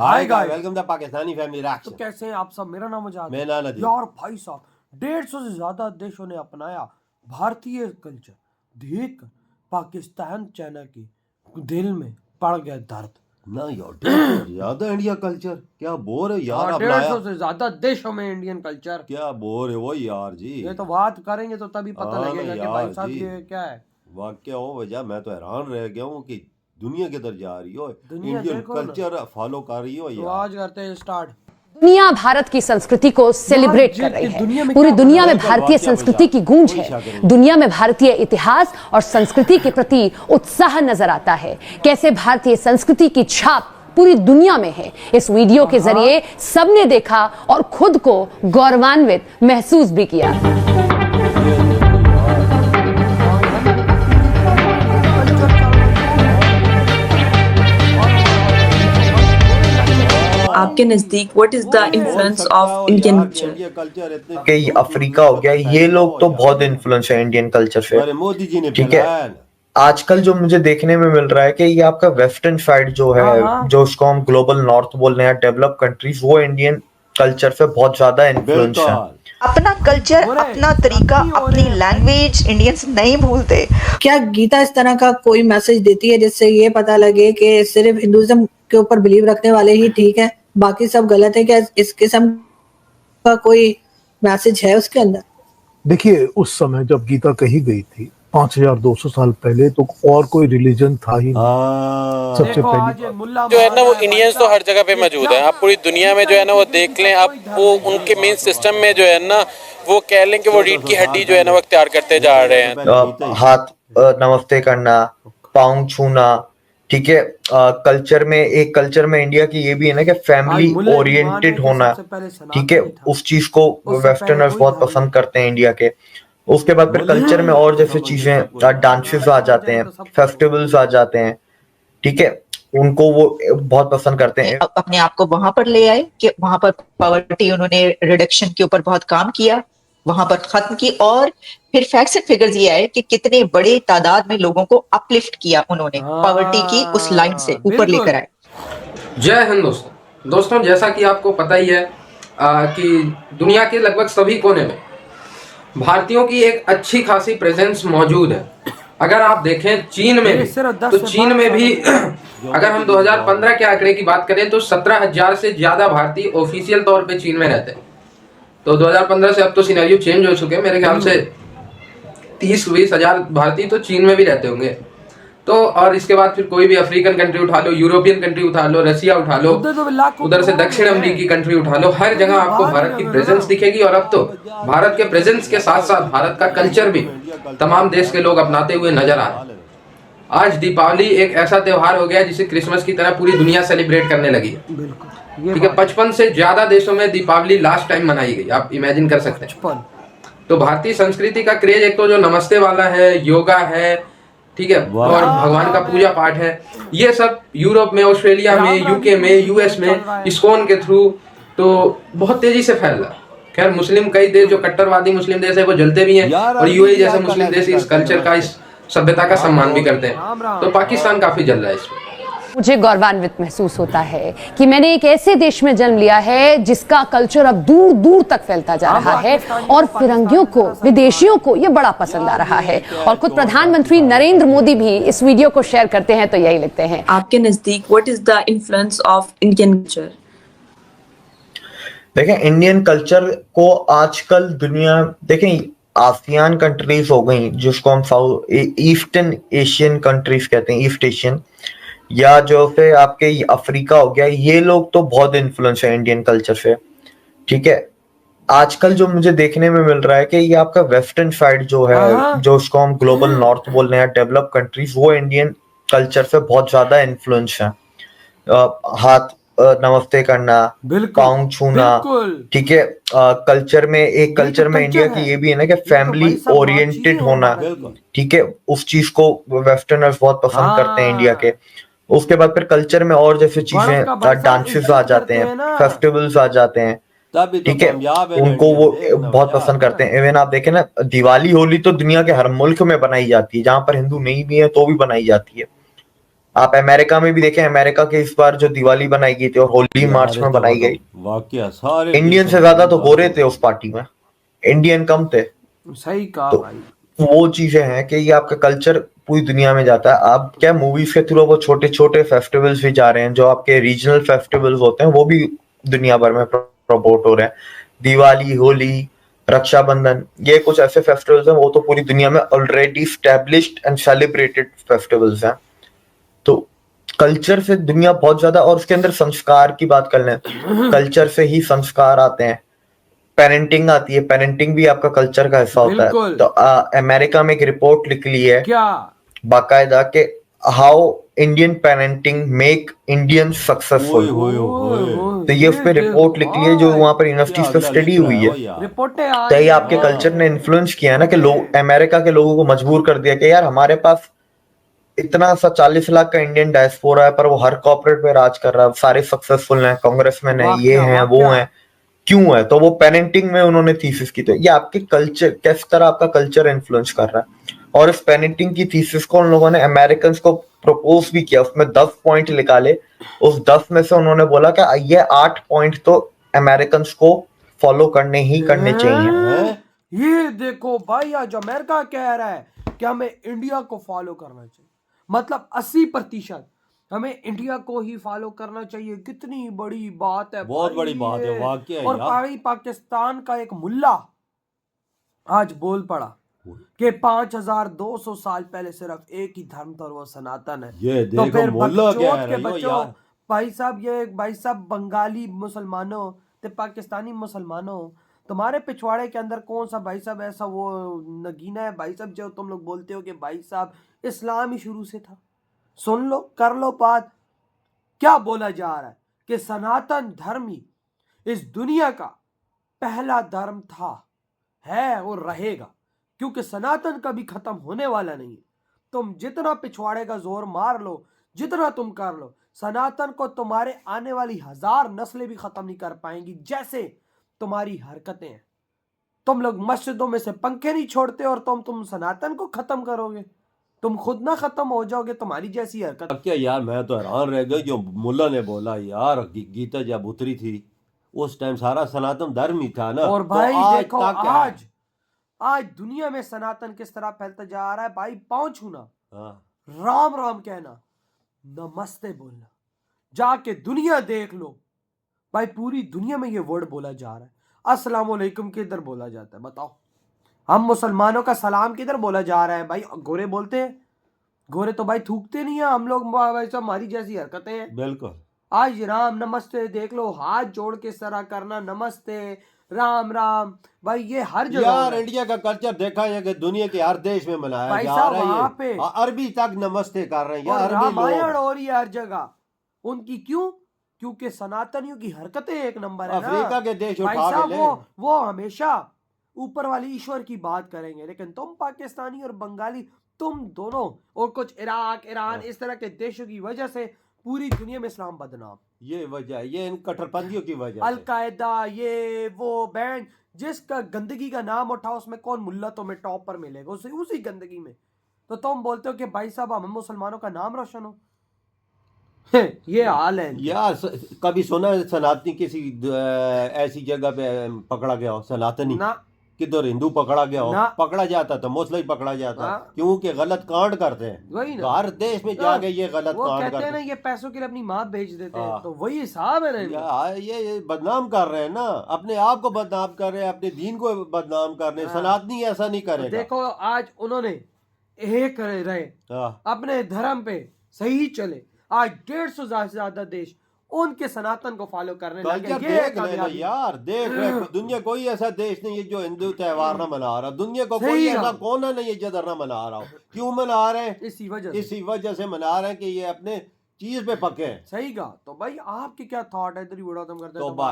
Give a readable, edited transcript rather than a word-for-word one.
Hi guys, welcome the Pakistani family तो reaction. कैसे हैं आप सब। मेरा नाम आजाद मैं नाना दी। यार भाई साहब 150 से ज्यादा देशों ने अपनाया भारतीय कल्चर। देख पाकिस्तान चाइना की दिल में पड़ गया दर्द। ना यार 150 ज्यादा इंडिया कल्चर क्या बोर है यार। हाँ, अपनाया 150 से ज्यादा देशों में इंडियन कल्चर। क्या बोर है वो यार जी। ये तो बात करेंगे तो तभी पता हाँ ना लगेगा कि यार भाई साहब जी। ये क्या है। वाकया हो वजह मैं तो हैरान रह गया हूँ कि दुनिया किधर जा रही हो। दुनिया इंडियन देखो ना। कल्चर फॉलो कर रही हो तो यार। आज करते हैं स्टार्ट। दुनिया भारत की संस्कृति को सेलिब्रेट कर रही दुनिया है। में पूरी क्या दुनिया में बिल्कुल भारतीय वाकया संस्कृति भैया, की गूंज कोई शक है। नहीं। दुनिया में भारतीय इतिहास और संस्कृति के प्रति उत्साह नजर आता है। कैसे भारतीय संस्कृति की छाप पूरी दुनिया में है, इस वीडियो के जरिए सबने देखा और खुद को गौरवान्वित महसूस भी किया। आपके नजदीक what is the influence of Indian culture? कि अफ्रीका हो गया, ये लोग तो बहुत इन्फ्लुएंस है इंडियन कल्चर से। अरे मोदी जी ने ठीक है, फैलाया ना। आजकल जो मुझे देखने में मिल रहा है कि ये आपका वेस्टर्न साइड जो है, जो उसको हम ग्लोबल नॉर्थ बोल रहे हैं, डेवलप कंट्रीज, वो इंडियन कल्चर पे बहुत ज्यादा इन्फ्लुएंस है। बिल्कुल अपना कल्चर, अपना तरीका, अपनी लैंग्वेज इंडियंस नहीं भूलते। क्या गीता इस तरह का कोई मैसेज देती है जिससे ये पता लगे कि सिर्फ हिंदुइज्म के ऊपर बिलीव रखने वाले ही ठीक है, बाकी सब गलत है? क्या इस किस्म का कोई मैसेज है उसके अंदर? देखिए, उस समय जब गीता कही गई थी 5200 साल पहले, तो और कोई रिलीजन था ही नहीं। सबसे देखो आज पहली ये मुल्ला जो है ना वो महाराज इंडियंस तो हर जगह पे मौजूद है। आप पूरी दुनिया में जो है ना वो देख लें, आप वो उनके मेन सिस्टम में जो है ना वो कह लें कि वो रीढ़ की हड्डी जो है ना वो अख्तियार करते जा रहे हैं। हाथ नमस्ते करना, पाँव छूना, ठीक है। कल्चर में, एक कल्चर में इंडिया की ये भी है ना कि फैमिली ओरिएंटेड होना, ठीक है। उस चीज को वेस्टर्नर्स बहुत पसंद करते हैं इंडिया के। उसके बाद फिर कल्चर में और जैसे चीजें, डांसेस आ जाते हैं, फेस्टिवल्स आ जाते हैं, ठीक है, उनको वो बहुत पसंद करते हैं। अपने आप को वहां पर ले आए कि वहां पर पॉवर्टी, उन्होंने रिडक्शन के ऊपर बहुत काम किया, वहां पर खत्म की। और फिर फैक्ट्स एंड फिगर्स ये आए कि कितने बड़े तादाद में लोगों को अपलिफ्ट किया उन्होंने, पॉवर्टी की उस लाइन से ऊपर लेकर आए। जय हिंद दोस्तों, जैसा कि आपको पता ही है कि दुनिया के लगभग सभी कोने में भारतीयों की एक अच्छी खासी प्रेजेंस मौजूद है। अगर आप देखें चीन में भी, तो चीन में भी अगर हम 2015 के आंकड़े की बात करें तो 17,000 से ज्यादा भारतीय ऑफिशियल तौर पे चीन में रहते हैं। तो 2015 से अब तो सिनेरियो चेंज हो चुके हैं। मेरे ख्याल से 30-20 हजार भारतीय तो चीन में भी रहते होंगे। तो और इसके बाद फिर कोई भी अफ्रीकन कंट्री उठा लो, यूरोपियन कंट्री उठा लो, रसिया उठा लो, उधर से दक्षिण अमेरिकी कंट्री उठा लो, हर जगह आपको भारत की प्रेजेंस दिखेगी। और अब तो भारत के प्रेजेंस के साथ साथ भारत का कल्चर भी तमाम देश के लोग अपनाते हुए नजर आ रहे हैं। आज दीपावली एक ऐसा त्योहार हो गया जिसे क्रिसमस की तरह पूरी दुनिया सेलिब्रेट करने लगी है। ठीक है, 55 से ज्यादा देशों में दीपावली लास्ट टाइम मनाई गई, आप इमेजिन कर सकते हैं। तो भारतीय संस्कृति का क्रेज एक तो जो नमस्ते वाला है, योगा है, ठीक है, और भगवान का पूजा पाठ है, ये सब यूरोप में, ऑस्ट्रेलिया में, यूके में, यूएस में इस्कॉन के थ्रू तो बहुत तेजी से फैल रहा है। खैर मुस्लिम कई देश जो कट्टरवादी मुस्लिम देश है वो जलते भी हैं, और यूएई जैसे मुस्लिम देश इस कल्चर का, इस सभ्यता का सम्मान भी करते हैं। तो पाकिस्तान काफी जल रहा है इसमें। मुझे गौरवान्वित महसूस होता है कि मैंने एक ऐसे देश में जन्म लिया है जिसका कल्चर अब दूर दूर तक फैलता जा रहा है और फिरंगियों को, विदेशियों को ये बड़ा पसंद आ रहा है। और खुद प्रधानमंत्री नरेंद्र मोदी भी इस वीडियो को शेयर करते हैं तो यही लिखते हैं, आपके नजदीक what is the influence of Indian culture? देखें, इंडियन कल्चर को आजकल दुनिया, देखें, आसियान कंट्रीज हो गई, जिसको हम साउथ ईस्टर्न एशियन कंट्रीज कहते हैं, ईस्ट एशियन, या जो फिर आपके अफ्रीका हो गया, ये लोग तो बहुत इन्फ्लुएंस है इंडियन कल्चर से। ठीक है, आजकल जो मुझे देखने में मिल रहा है कि ये आपका वेस्टर्न साइड जो है, जो उसको हम ग्लोबल नॉर्थ बोल रहे हैं, डेवलप कंट्रीज, वो इंडियन कल्चर से बहुत ज्यादा इन्फ्लुएंस है। हाथ नमस्ते करना, पाँव छूना, ठीक है। कल्चर में, एक कल्चर में इंडिया की ये भी है ना कि फैमिली ओरिएंटेड होना, ठीक है, उस चीज को वेस्टर्नर्स बहुत पसंद करते हैं इंडिया के। उसके बाद फिर कल्चर में और जैसे चीजें, डांसेस आ जाते हैं, फेस्टिवल्स आ जाते हैं, ठीक है, उनको वो बहुत पसंद करते हैं। इवन आप देखें ना, दिवाली होली तो दुनिया के हर मुल्क में बनाई जाती है, जहां पर हिंदू नहीं भी है तो भी बनाई जाती है। आप अमेरिका में भी देखें, अमेरिका के इस बार जो दिवाली बनाई गई थी और होली मार्च में बनाई गई, वाकया सारे इंडियन देशों से में ज्यादा तो धूमधाम गोरे से थे उस पार्टी में, इंडियन कम थे। सही कहा तो भाई। वो चीजें हैं कि ये आपका कल्चर पूरी दुनिया में जाता है। आप क्या मूवीज के थ्रू वो छोटे छोटे फेस्टिवल्स भी जा रहे हैं, जो आपके रीजनल फेस्टिवल्स होते हैं वो भी दुनिया भर में प्रमोट हो रहे हैं। दिवाली, होली, रक्षाबंधन, ये कुछ ऐसे फेस्टिवल्स हैं, वो तो पूरी दुनिया में already established and celebrated festivals हैं। तो कल्चर से दुनिया बहुत ज्यादा, और उसके अंदर संस्कार की बात कर लें, कल्चर से ही संस्कार आते हैं। पेरेंटिंग आती है, पेरेंटिंग भी आपका कल्चर का हिस्सा होता है। बिल्कुल। तो अमेरिका में एक रिपोर्ट निकली है क्या बाकायदा कि how Indian parenting make Indian ओए सक्सेसफुल। होए होए तो ये उस पे रिपोर्ट निकली है जो वहां पर यूनिवर्सिटीज पे क्या अल्लाह स्टडी लिख रहा हुई है है। यार। रिपोर्टें आ तो रही ये हैं। आपके कल्चर ने इन्फ्लुएंस किया है ना, कि लोग अमेरिका के लोगों को मजबूर कर दिया कि यार हमारे पास इतना सा 40 लाख का इंडियन डायस्पोरा है, पर वो हर कॉर्पोरेट पे राज कर रहा है, सारे सक्सेसफुल हैं, कांग्रेसमैन है, ये हैं वो हैं, क्यों है? तो वो पेरेंटिंग में उन्होंने थीसिस की। तो ये आपके कल्चर, किस तरह आपका कल्चर इन्फ्लुएंस कर रहा है। और इस पेरेंटिंग की थीसिस को उन लोगों ने अमेरिकन को प्रपोज भी किया, उसमें 10 पॉइंट निकाले। उस 10 में से उन्होंने बोला कि ये 8 पॉइंट तो अमेरिकन को फॉलो करने ही करने चाहिए। हैं? ये देखो भाई, आज अमेरिका कह रहा है कि हमें इंडिया को फॉलो करना चाहिए, मतलब 80% हमें इंडिया को ही फॉलो करना चाहिए। कितनी बड़ी बात है, बहुत भाई बड़ी बात है, ये। वाकया और यार। भाई पाकिस्तान का एक मुल्ला आज बोल पड़ा कि 5200 साल पहले सिर्फ एक ही धर्म था और वो सनातन है। ये तो देखो फिर मोहल्ला क्या बकचोद है के रही हो बच्चों, यार। भाई साहब, ये भाई साहब बंगाली मुसलमानों ते पाकिस्तानी मुसलमानों, तुम्हारे पिछवाड़े के अंदर कौन सा भाई साहब ऐसा वो नगीना है भाई साहब जो तुम लोग बोलते हो कि भाई साहब इस्लाम ही शुरू से था? सुन लो, कर लो बात। क्या बोला जा रहा है कि सनातन धर्म ही इस दुनिया का पहला धर्म था, है और रहेगा, क्योंकि सनातन कभी खत्म होने वाला नहीं है। तुम जितना पिछवाड़े का जोर मार लो, जितना तुम कर लो, सनातन को तुम्हारे आने वाली 1000 नस्लें भी खत्म नहीं कर पाएंगी। जैसे तुम्हारी हरकतें हैं, तुम लोग मस्जिदों में से पंखे नहीं छोड़ते और तुम सनातन को खत्म करोगे, तुम खुद ना खत्म हो जाओगे, तुम्हारी जैसी हरकत। क्या यार, मैं तो हैरान रह गया जो मुल्ला ने बोला यार। गीता जब उतरी थी उस टाइम सारा सनातन धर्म ही था ना। और तो भाई आज देखो, तक है। आज दुनिया में सनातन किस तरह फैलता जा रहा है। भाई पाँव छूना, हाँ। राम राम कहना, नमस्ते बोलना, जाके दुनिया देख लो भाई, पूरी दुनिया में ये वर्ड बोला जा रहा है। अस्सलाम वालेकुम किधर बोला जाता है बताओ? हम मुसलमानों का सलाम किधर बोला जा रहा है भाई? गोरे बोलते हैं, गोरे तो भाई थूकते नहीं है। हम लोग भाई साहब हमारी जैसी हरकतें हैं। बिल्कुल। आज राम नमस्ते देख लो, हाथ जोड़ के इस तरह करना, नमस्ते राम राम, भाई ये हर जगह हो यार रहा है। इंडिया का कल्चर देखा है कि दुनिया के हर देश में मनाया भाई जा साहब रहा है। वहां ये पे अरबी तक नमस्ते कर रहे हैं और यार, अरबी रामायण लोग। हो रही है हर जगह उनकी। क्यों? क्योंकि सनातनियों की हरकतें एक नंबर है ना। अफ्रीका के देश भाई उठा के साहब ले। वो हमेशा ऊपर वाली ईश्वर की बात करेंगे, लेकिन तुम पाकिस्तानी और बंगाली, तुम दोनों और कुछ इराक, ईरान, इस तरह के देशों की वजह से पूरी दुनिया में इस्लाम बदनाम। ये वजह है, ये इन कट्टरपंथियों की वजह अल से। कायदा, ये वो बैंड, जिसका गंदगी का नाम उठाओ उसमें कौन मुल्ला तुम्हें टॉप पर मिलेगा, उसी गंदगी में। तो तुम बोलते हो कि भाई साहब हम मुसलमानों का नाम रोशन हो। ये हाल है इनके। यार कभी सुना है सनातनी किसी ऐसी जगह पे पकड़ा गया हो? सनातनी ना किधर हिंदू पकड़ा गया हो? ना। पकड़ा जाता तो मुस्लिम पकड़ा जाता, हाँ। क्योंकि गलत कांड करते हैं। वही ना। तो हर देश में जाके ये गलत वो कांड कहते हैं करते ना, हैं। ये पैसों के लिए अपनी माँ भेज देते हैं, हाँ। तो वही हिसाब है ना इनका। यार ये बदनाम कर रहे हैं ना, अपने आप को बदनाम कर रहे हैं, अपने दीन को बदनाम कर रहे हैं। हाँ। सनातनी ऐसा नहीं तो करेगा। देखो आज उन्होंने एक रहे हाँ। अपने धर्म पे सही चले, आज 150 से ज्यादा देश उनके सनातन को फॉलो करने लगे। कल्चर ये देख लेना कामयाबी। यार, देख रहे दुनिया कोई ऐसा देश नहीं है जो हिंदू त्योहार ना मना रहा। दुनिया को सही कोई ऐसा बात। कोना नहीं है जिधर ना मना रहा हो। क्यों मना रहे हैं? इसी वजह से। इसी वजह से मना रहे हैं कि ये अपने चीज पे पके हैं। सही कहा। तो भाई आपके क्या थॉट है? इधर ही वीडियो खत्म करते हैं। तो बाय।